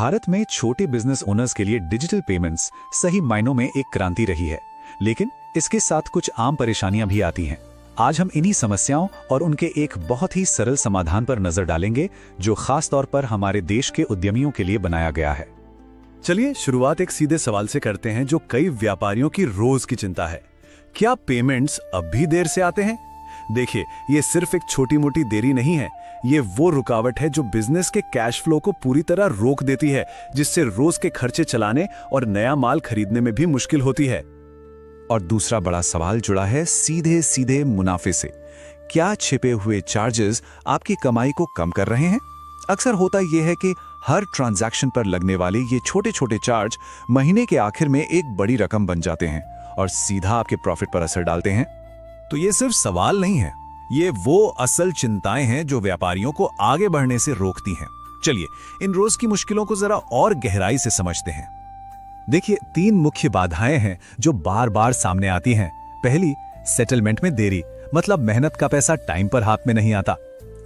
भारत में छोटे business owners के लिए डिजिटल पेमेंट्स सही मायनों में एक क्रांति रही है, लेकिन इसके साथ कुछ आम परेशानियां भी आती हैं। आज हम इन्हीं समस्याओं और उनके एक बहुत ही सरल समाधान पर नजर डालेंगे, जो खास तौर पर हमारे देश के उद्यमियों के लिए बनाया गया है। चलिए शुरुआत एक सीधे सवाल से करते हैं, जो कई व्यापारियों की रोज की चिंता है। क्या पेमेंट्स अब भी देर से आते हैं? देखिए, ये सिर्फ एक छोटी मोटी देरी नहीं है, ये वो रुकावट है जो बिजनेस के कैश फ्लो को पूरी तरह रोक देती है, जिससे रोज के खर्चे चलाने और नया माल खरीदने में भी मुश्किल होती है। और दूसरा बड़ा सवाल जुड़ा है सीधे सीधे मुनाफे से। क्या छिपे हुए चार्जेस आपकी कमाई को कम कर रहे हैं? अक्सर होता यह है कि हर ट्रांजैक्शन पर लगने वाले ये छोटे छोटे चार्ज महीने के आखिर में एक बड़ी रकम बन जाते हैं और सीधा आपके प्रॉफिट पर असर डालते हैं। तो ये सिर्फ सवाल नहीं है, ये वो असल चिंताएं हैं जो व्यापारियों को आगे बढ़ने से रोकती हैं। चलिए इन रोज की मुश्किलों को जरा और गहराई से समझते हैं। देखिए, 3 मुख्य बाधाएं हैं जो बार बार सामने आती हैं। पहली, सेटलमेंट में देरी, मतलब मेहनत का पैसा टाइम पर हाथ में नहीं आता।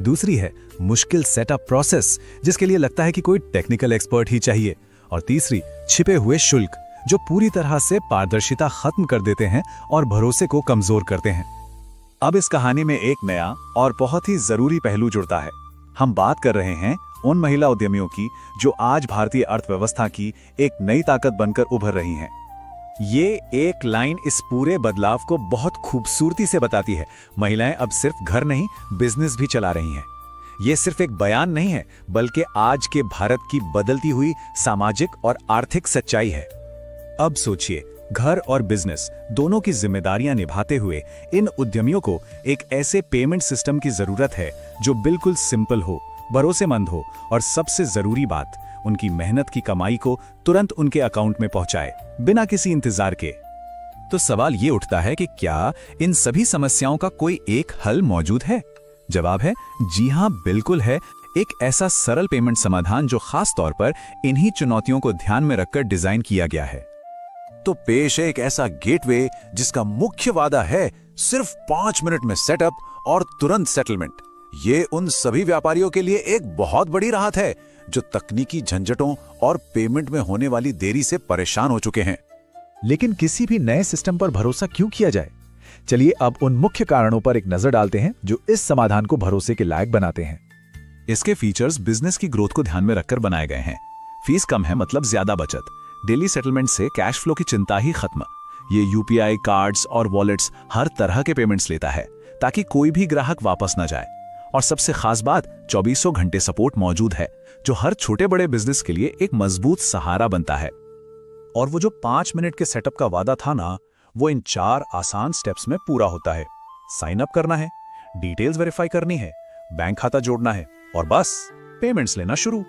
दूसरी है मुश्किल सेटअप प्रोसेस, जिसके लिए लगता है कि कोई टेक्निकल एक्सपर्ट ही चाहिए। और तीसरी, छिपे हुए शुल्क, जो पूरी तरह से पारदर्शिता खत्म कर देते हैं और भरोसे को कमजोर करते हैं। अब इस कहानी में एक नया और बहुत ही जरूरी पहलू जुड़ता है। हम बात कर रहे हैं उन महिला उद्यमियों की जो आज भारतीय अर्थव्यवस्था की एक नई ताकत बनकर उभर रही हैं। ये एक लाइन इस पूरे बदलाव को बहुत खूबसूरती से बताती है। महिलाएं अब सिर्फ घर नहीं, बिजनेस भी चला रही हैं। ये सिर्फ एक बयान नहीं है, बल्कि आज के भारत की बदलती हुई सामाजिक और आर्थिक सच्चाई है। अब सोचिए, घर और बिजनेस दोनों की जिम्मेदारियां निभाते हुए इन उद्यमियों को एक ऐसे पेमेंट सिस्टम की जरूरत है जो बिल्कुल सिंपल हो, भरोसेमंद हो और सबसे जरूरी बात, उनकी मेहनत की कमाई को तुरंत उनके अकाउंट में पहुंचाए, बिना किसी इंतजार के। तो सवाल ये उठता है कि क्या इन सभी समस्याओं का कोई एक हल मौजूद है? जवाब है जी हां, बिल्कुल है। एक ऐसा सरल पेमेंट समाधान जो खास तौर पर इन्हीं चुनौतियों को ध्यान में रखकर डिजाइन किया गया है। तो पेश है एक ऐसा गेटवे जिसका मुख्य वादा है सिर्फ 5 मिनट में सेटअप और तुरंत सेटलमेंट। ये उन सभी व्यापारियों के लिए एक बहुत बड़ी राहत है जो तकनीकी झंझटों और पेमेंट में होने वाली देरी से परेशान हो चुके हैं। लेकिन किसी भी नए सिस्टम पर भरोसा क्यों किया जाए? चलिए अब उन मुख्य कारणों पर एक नजर डालते हैं जो इस समाधान को भरोसे के लायक बनाते हैं। इसके फीचर्स बिजनेस की ग्रोथ को ध्यान में रखकर बनाए गए हैं। फीस कम है, मतलब ज्यादा बचत। डेली सेटलमेंट से कैश फ्लो की चिंता ही खत्म। ये यूपीआई, कार्ड्स और वॉलेट्स हर तरह के पेमेंट्स लेता है ताकि कोई भी ग्राहक वापस न जाए। और सबसे खास बात, 24 घंटे सपोर्ट मौजूद है, जो हर छोटे बड़े बिजनेस के लिए एक मजबूत सहारा बनता है। और वो जो 5 मिनट के सेटअप का वादा था ना, वो इन 4 आसान स्टेप्स में पूरा होता है। साइन अप करना है, डिटेल्स वेरीफाई करनी है, बैंक खाता जोड़ना है और बस पेमेंट्स लेना शुरू।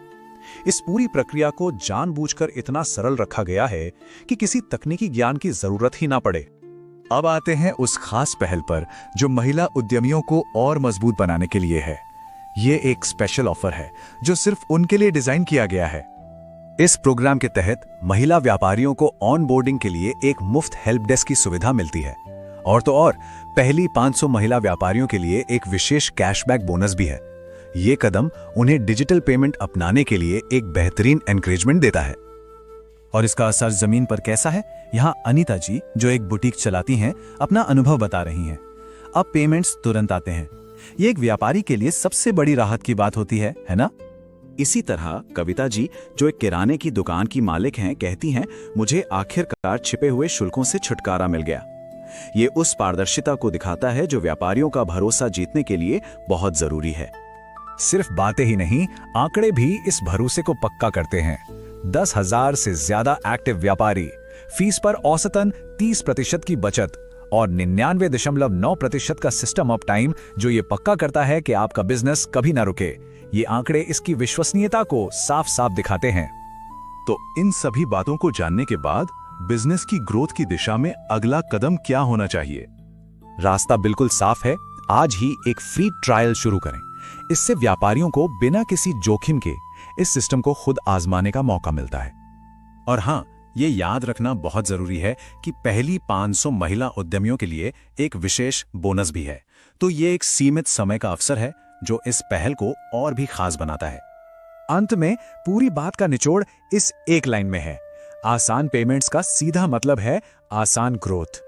इस पूरी प्रक्रिया को जानबूझकर इतना सरल रखा गया है कि किसी तकनीकी ज्ञान की जरूरत ही ना पड़े। अब आते हैं उस खास पहल पर जो महिला उद्यमियों को और मजबूत बनाने के लिए है। ये एक स्पेशल ऑफर है जो सिर्फ उनके लिए डिजाइन किया गया है। इस प्रोग्राम के तहत महिला व्यापारियों को ऑन बोर्डिंग के लिए एक मुफ्त हेल्प डेस्क की सुविधा मिलती है। और तो और, पहली 500 महिला व्यापारियों के लिए एक विशेष कैशबैक बोनस भी है। ये कदम उन्हें डिजिटल पेमेंट अपनाने के लिए एक बेहतरीन एनकरेजमेंट देता है। और इसका असर जमीन पर कैसा है, यहाँ अनीता जी, जो एक बुटीक चलाती हैं, अपना अनुभव बता रही हैं। अब पेमेंट्स तुरंत आते हैं। ये एक व्यापारी के लिए सबसे बड़ी राहत की बात होती है ना? इसी तरह कविता जी, जो एक किराने की दुकान की मालिक हैं, कहती हैं, मुझे आखिरकार छिपे हुए शुल्कों से छुटकारा मिल गया। ये उस पारदर्शिता को दिखाता है जो व्यापारियों का भरोसा जीतने के लिए बहुत जरूरी है। सिर्फ बातें ही नहीं, आंकड़े भी इस भरोसे को पक्का करते हैं। 10,000 से ज्यादा एक्टिव व्यापारी, फीस पर औसतन 30% की बचत और 99.9% का सिस्टम अप टाइम, जो ये पक्का करता है कि आपका बिजनेस कभी ना रुके। ये आंकड़े इसकी विश्वसनीयता को साफ साफ दिखाते हैं। तो इन सभी बातों को जानने के बाद बिजनेस की ग्रोथ की दिशा में अगला कदम क्या होना चाहिए? रास्ता बिल्कुल साफ है। आज ही एक फ्री ट्रायल शुरू करें। इससे व्यापारियों को बिना किसी जोखिम के इस सिस्टम को खुद आजमाने का मौका मिलता है। और हां, ये याद रखना बहुत जरूरी है कि पहली 500 महिला उद्यमियों के लिए एक विशेष बोनस भी है। तो ये एक सीमित समय का अवसर है जो इस पहल को और भी खास बनाता है। अंत में पूरी बात का निचोड़ इस एक लाइन में है। आसान पेमेंट्स का सीधा मतलब है आसान ग्रोथ।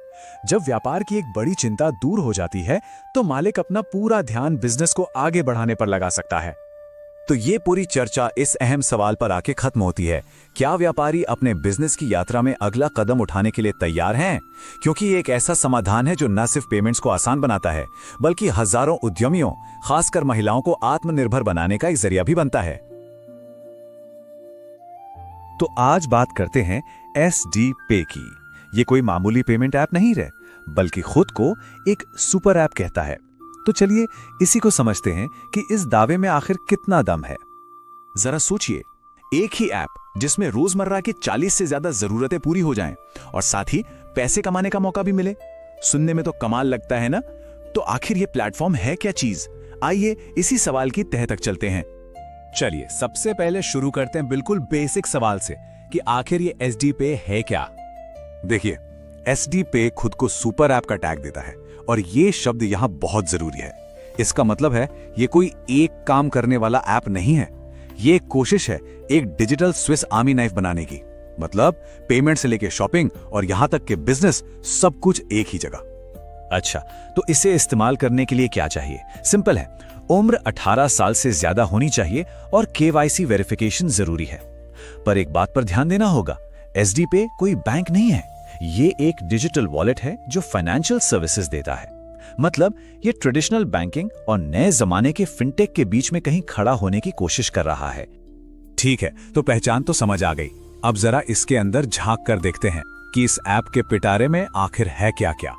जब व्यापार की एक बड़ी चिंता दूर हो जाती है तो मालिक अपना पूरा ध्यान बिजनेस को आगे बढ़ाने पर लगा सकता है। तो ये पूरी चर्चा इस अहम सवाल पर आके खत्म होती है, क्या व्यापारी अपने बिजनेस की यात्रा में अगला कदम उठाने के लिए तैयार हैं? क्योंकि ये एक ऐसा समाधान है जो न सिर्फ पेमेंट्स को आसान बनाता है, बल्कि हजारों उद्यमियों, खासकर महिलाओं को आत्मनिर्भर बनाने का एक जरिया भी बनता है। तो आज बात करते हैं SD पे की। ये कोई मामूली पेमेंट ऐप नहीं रहे, बल्कि खुद को एक सुपर ऐप कहता है। तो चलिए इसी को समझते हैं कि इस दावे में आखिर कितना दम है। जरा सोचिए, एक ही ऐप जिसमें रोजमर्रा की 40 से ज्यादा जरूरतें पूरी हो जाएं और साथ ही पैसे कमाने का मौका भी मिले। सुनने में तो कमाल लगता है ना? तो आखिर ये प्लेटफॉर्म है क्या चीज? आइए इसी सवाल की तह तक चलते हैं। चलिए सबसे पहले शुरू करते हैं बिल्कुल बेसिक सवाल से कि आखिर ये SD पे है क्या। देखिए, SD पे खुद को सुपर ऐप का टैग देता है और ये शब्द यहाँ बहुत जरूरी है। इसका मतलब है ये कोई एक काम करने वाला ऐप नहीं है। ये एक कोशिश है एक डिजिटल स्विस आर्मी नाइफ बनाने की। मतलब पेमेंट से लेके शॉपिंग और यहाँ तक के बिजनेस, सब कुछ एक ही जगह। अच्छा, तो इसे इस्तेमाल करने के लिए क्या चाहिए? सिंपल है, उम्र 18 साल से ज्यादा होनी चाहिए और KYC वेरिफिकेशन जरूरी है। पर एक बात पर ध्यान देना होगा, SD पे कोई बैंक नहीं है। ये एक डिजिटल वॉलेट है जो फाइनेंशियल सर्विसेज देता है। मतलब ये ट्रेडिशनल बैंकिंग और नए जमाने के फिनटेक के बीच में कहीं खड़ा होने की कोशिश कर रहा है। ठीक है, तो पहचान तो समझ आ गई। अब जरा इसके अंदर झांक कर देखते हैं कि इस ऐप के पिटारे में आखिर है क्या क्या।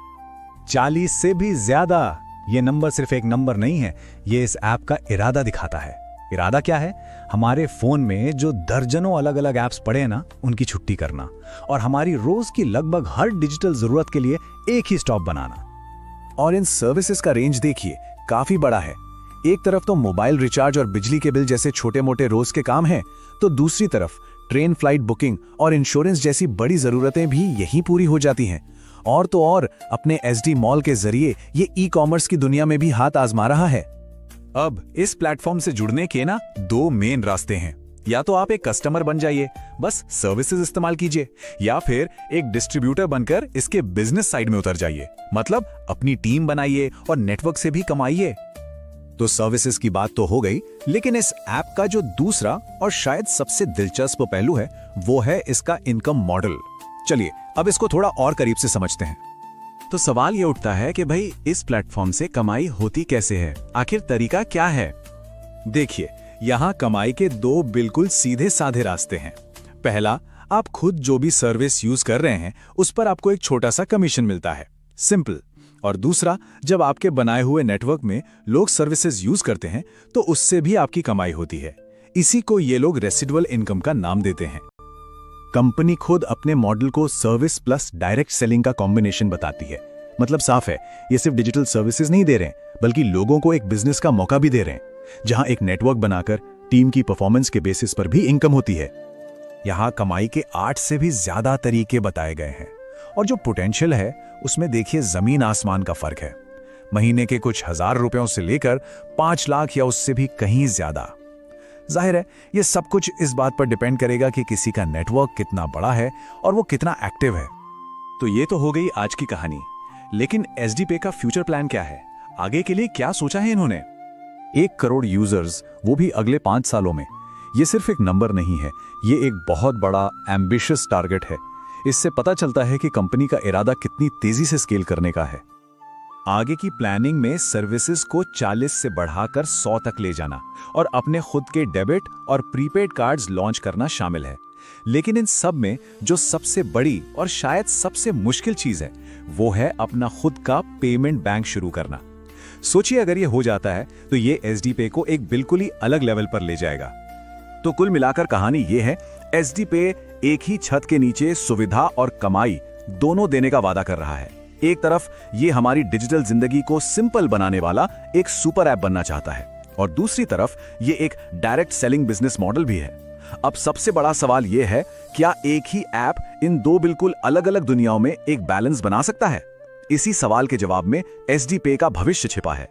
40 से भी ज्यादा। ये नंबर सिर्फ एक नंबर नहीं है, ये इस ऐप का इरादा दिखाता है। इरादा क्या है? हमारे फोन में जो दर्जनों अलग अलग ऐप्स पड़े हैं ना, उनकी छुट्टी करना और हमारी रोज की लगभग हर डिजिटल जरूरत के लिए एक ही स्टॉप बनाना। और इन सर्विसेज का रेंज देखिए, काफी बड़ा है। एक तरफ तो मोबाइल रिचार्ज और बिजली के बिल जैसे छोटे मोटे रोज के काम हैं, तो दूसरी तरफ ट्रेन फ्लाइट बुकिंग और इंश्योरेंस जैसी बड़ी जरूरतें भी यहीं पूरी हो जाती हैं। और तो और अपने SD मॉल के जरिए ये ई-कॉमर्स की दुनिया में भी हाथ आजमा रहा है। अब इस प्लेटफॉर्म से जुड़ने के ना 2 मेन रास्ते हैं। या तो आप एक कस्टमर बन जाइए, बस सर्विसेज इस्तेमाल कीजिए, या फिर एक डिस्ट्रीब्यूटर बनकर इसके बिजनेस साइड में उतर जाइए। मतलब अपनी टीम बनाइए और नेटवर्क से भी कमाइए। तो सर्विसेज की बात तो हो गई, लेकिन इस ऐप का जो दूसरा और शायद सबसे दिलचस्प पहलू है वो है इसका इनकम मॉडल। चलिए अब इसको थोड़ा और करीब से समझते हैं। तो सवाल ये उठता है कि भाई इस प्लेटफॉर्म से कमाई होती कैसे है? आखिर तरीका क्या है? देखिए, यहाँ कमाई के 2 बिल्कुल सीधे साधे रास्ते हैं। पहला, आप खुद जो भी सर्विस यूज कर रहे हैं उस पर आपको एक छोटा सा कमीशन मिलता है, सिंपल। और दूसरा, जब आपके बनाए हुए नेटवर्क में लोग सर्विसेज यूज करते हैं तो उससे भी आपकी कमाई होती है। इसी को ये लोग रेसिडुअल इनकम का नाम देते हैं। कंपनी खुद अपने मॉडल को सर्विस प्लस डायरेक्ट सेलिंग का कॉम्बिनेशन बताती है। मतलब साफ है, ये सिर्फ डिजिटल सर्विसेज नहीं दे रहे हैं, बल्कि लोगों को एक बिजनेस का मौका भी दे रहे हैं, जहां एक नेटवर्क बनाकर टीम की परफॉर्मेंस के बेसिस पर भी इनकम होती है। यहां कमाई के 8 से भी ज्यादा तरीके बताए गए हैं और जो पोटेंशियल है उसमें देखिए जमीन आसमान का फर्क है। महीने के कुछ हजार रुपयों से लेकर 5 लाख या उससे भी कहीं ज्यादा। जाहिर है ये सब कुछ इस बात पर डिपेंड करेगा कि किसी का नेटवर्क कितना बड़ा है और वो कितना एक्टिव है। तो ये तो हो गई आज की कहानी, लेकिन SD पे का फ्यूचर प्लान क्या है? आगे के लिए क्या सोचा है इन्होंने? 1 करोड़ यूजर्स, वो भी अगले 5 सालों में। ये सिर्फ एक नंबर नहीं है, ये एक बहुत बड़ा एम्बिशियस टारगेट है। इससे पता चलता है कि कंपनी का इरादा कितनी तेजी से स्केल करने का है। आगे की प्लानिंग में सर्विसेज को 40 से बढ़ाकर 100 तक ले जाना और अपने खुद के डेबिट और प्रीपेड कार्ड्स लॉन्च करना शामिल है। लेकिन इन सब में जो सबसे बड़ी और शायद सबसे मुश्किल चीज है वो है अपना खुद का पेमेंट बैंक शुरू करना। सोचिए अगर ये हो जाता है तो ये SD पे को एक बिल्कुल ही अलग लेवल पर ले जाएगा। तो कुल मिलाकर कहानी ये है, SD पे एक ही छत के नीचे सुविधा और कमाई दोनों देने का वादा कर रहा है। एक तरफ ये हमारी डिजिटल जिंदगी को सिंपल बनाने वाला एक सुपर ऐप बनना चाहता है और दूसरी तरफ ये एक डायरेक्ट सेलिंग बिजनेस मॉडल भी है। अब सबसे बड़ा सवाल ये है, क्या एक ही ऐप इन 2 बिल्कुल अलग अलग दुनियाओं में एक बैलेंस बना सकता है? इसी सवाल के जवाब में SD पे का भविष्य छिपा है।